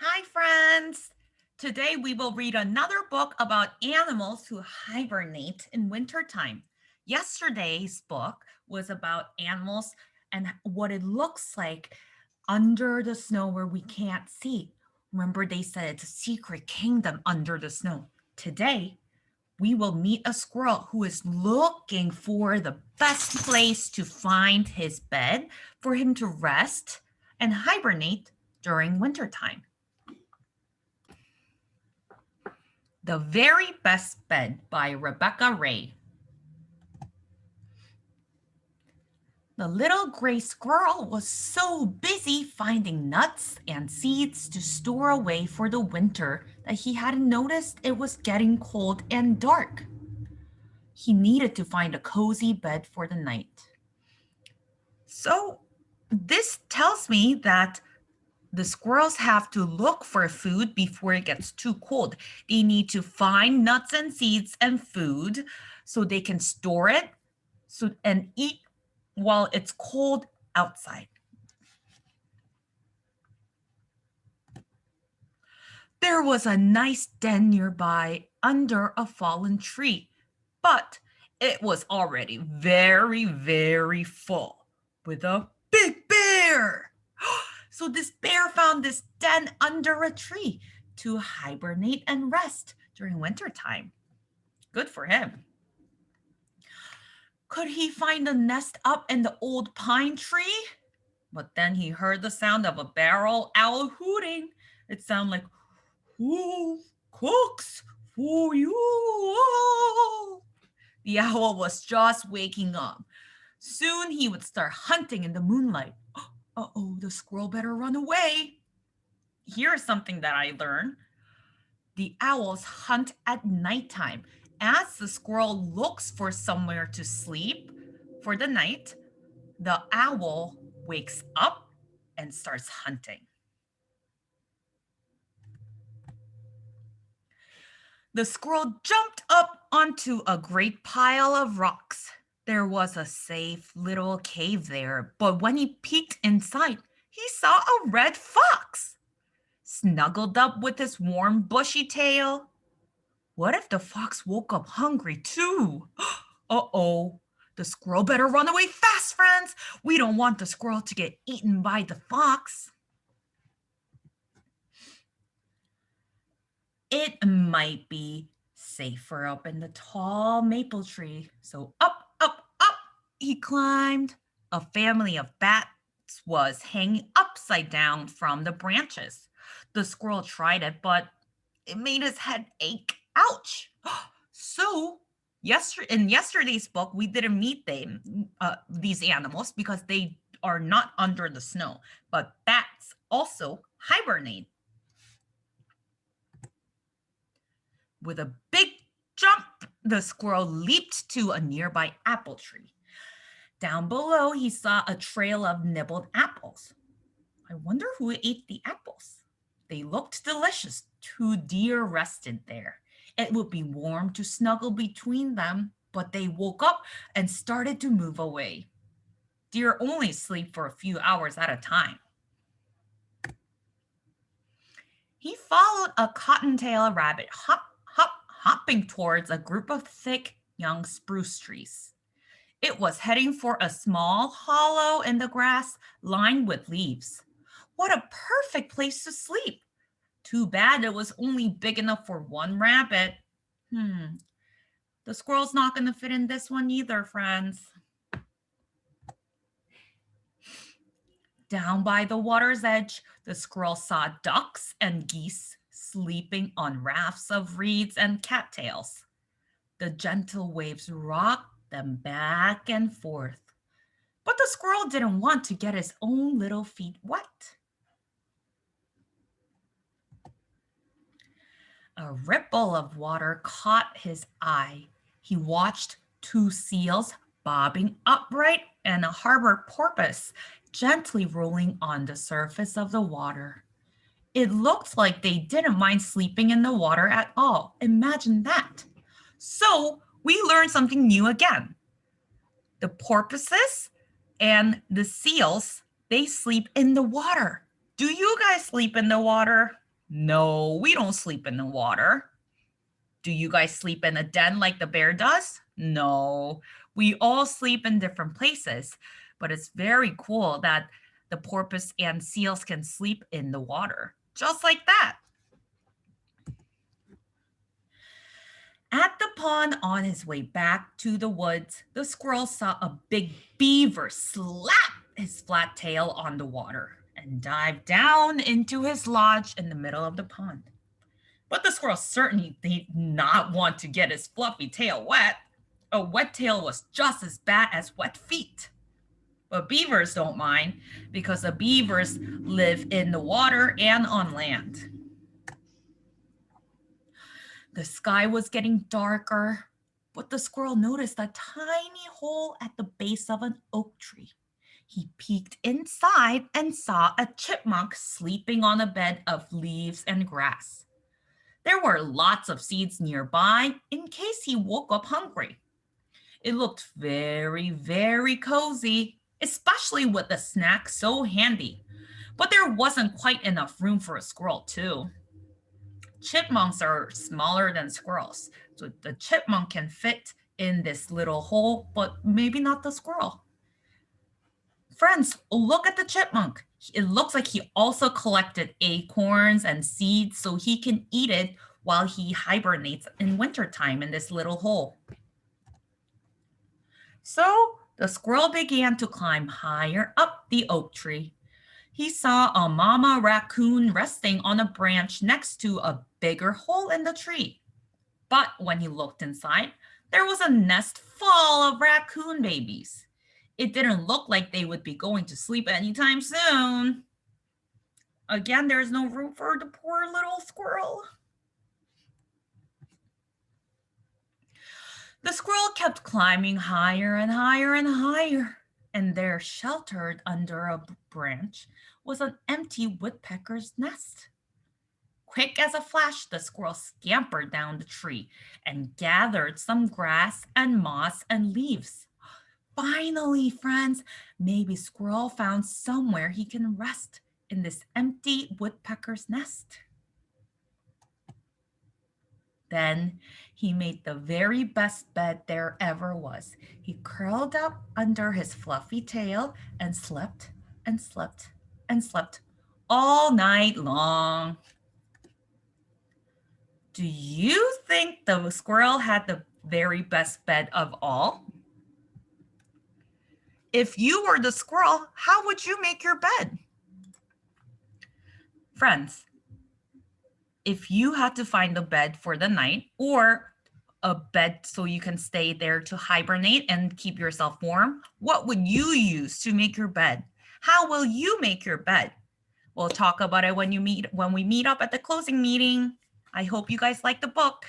Hi, friends. Today we will read another book about animals who hibernate in wintertime. Yesterday's book was about animals and what it looks like under the snow where we can't see. Remember, they said it's a secret kingdom under the snow. Today, we will meet a squirrel who is looking for the best place to find his bed for him to rest and hibernate during wintertime. The Very Best Bed by Rebekah Raye. The little gray squirrel was so busy finding nuts and seeds to store away for the winter that he hadn't noticed it was getting cold and dark. He needed to find a cozy bed for the night. So, this tells me that the squirrels have to look for food before it gets too cold. They need to find nuts and seeds and food so they can store it and eat while it's cold outside. There was a nice den nearby under a fallen tree, but it was already very, very full with a big bear. So this bear found this den under a tree to hibernate and rest during wintertime. Good for him. Could he find a nest up in the old pine tree? But then he heard the sound of a barrel owl hooting. It sounded like, who cooks for you? The owl was just waking up. Soon he would start hunting in the moonlight. Uh-oh, the squirrel better run away. Here's something that I learned. The owls hunt at nighttime. As the squirrel looks for somewhere to sleep for the night, the owl wakes up and starts hunting. The squirrel jumped up onto a great pile of rocks. There was a safe little cave there, but when he peeked inside, he saw a red fox snuggled up with his warm, bushy tail. What if the fox woke up hungry too? Uh-oh, the squirrel better run away fast, friends. We don't want the squirrel to get eaten by the fox. It might be safer up in the tall maple tree. So up, up, up he climbed. A family of bats was hanging upside down from the branches. The squirrel tried it, but it made his head ache. Ouch. So in yesterday's book, we didn't meet these animals because they are not under the snow, but bats also hibernate. With a big jump, the squirrel leaped to a nearby apple tree. Down below, he saw a trail of nibbled apples. I wonder who ate the apples. They looked delicious. 2 deer rested there. It would be warm to snuggle between them, but they woke up and started to move away. Deer only sleep for a few hours at a time. He followed a cottontail rabbit, hopping towards a group of thick young spruce trees. It was heading for a small hollow in the grass lined with leaves. What a perfect place to sleep. Too bad it was only big enough for one rabbit. The squirrel's not going to fit in this one either, friends. Down by the water's edge, the squirrel saw ducks and geese sleeping on rafts of reeds and cattails. The gentle waves rocked them back and forth. But the squirrel didn't want to get his own little feet wet. A ripple of water caught his eye. He watched 2 seals bobbing upright and a harbor porpoise gently rolling on the surface of the water. It looked like they didn't mind sleeping in the water at all. Imagine that. So we learned something new again. The porpoises and the seals, they sleep in the water. Do you guys sleep in the water? No, we don't sleep in the water. Do you guys sleep in a den like the bear does? No, we all sleep in different places, but it's very cool that the porpoise and seals can sleep in the water, just like that. At the pond on his way back to the woods, the squirrel saw a big beaver slap his flat tail on the water and dive down into his lodge in the middle of the pond. But the squirrel certainly did not want to get his fluffy tail wet. A wet tail was just as bad as wet feet. But beavers don't mind because the beavers live in the water and on land. The sky was getting darker, but the squirrel noticed a tiny hole at the base of an oak tree. He peeked inside and saw a chipmunk sleeping on a bed of leaves and grass. There were lots of seeds nearby in case he woke up hungry. It looked very, very cozy, especially with the snack so handy. But there wasn't quite enough room for a squirrel, too. Chipmunks are smaller than squirrels, so the chipmunk can fit in this little hole, but maybe not the squirrel. Friends, look at the chipmunk. It looks like he also collected acorns and seeds so he can eat it while he hibernates in wintertime in this little hole. So the squirrel began to climb higher up the oak tree. He saw a mama raccoon resting on a branch next to a bigger hole in the tree. But when he looked inside, there was a nest full of raccoon babies. It didn't look like they would be going to sleep anytime soon. Again, there's no room for the poor little squirrel. The squirrel kept climbing higher and higher and higher, and there, sheltered under a branch, was an empty woodpecker's nest. Quick as a flash, the squirrel scampered down the tree and gathered some grass and moss and leaves. Finally, friends, maybe Squirrel found somewhere he can rest in this empty woodpecker's nest. Then he made the very best bed there ever was. He curled up under his fluffy tail and slept and slept and slept all night long. Do you think the squirrel had the very best bed of all? If you were the squirrel, how would you make your bed? Friends, if you had to find a bed for the night or a bed so you can stay there to hibernate and keep yourself warm, what would you use to make your bed? How will you make your bed? We'll talk about it when we meet up at the closing meeting. I hope you guys like the book.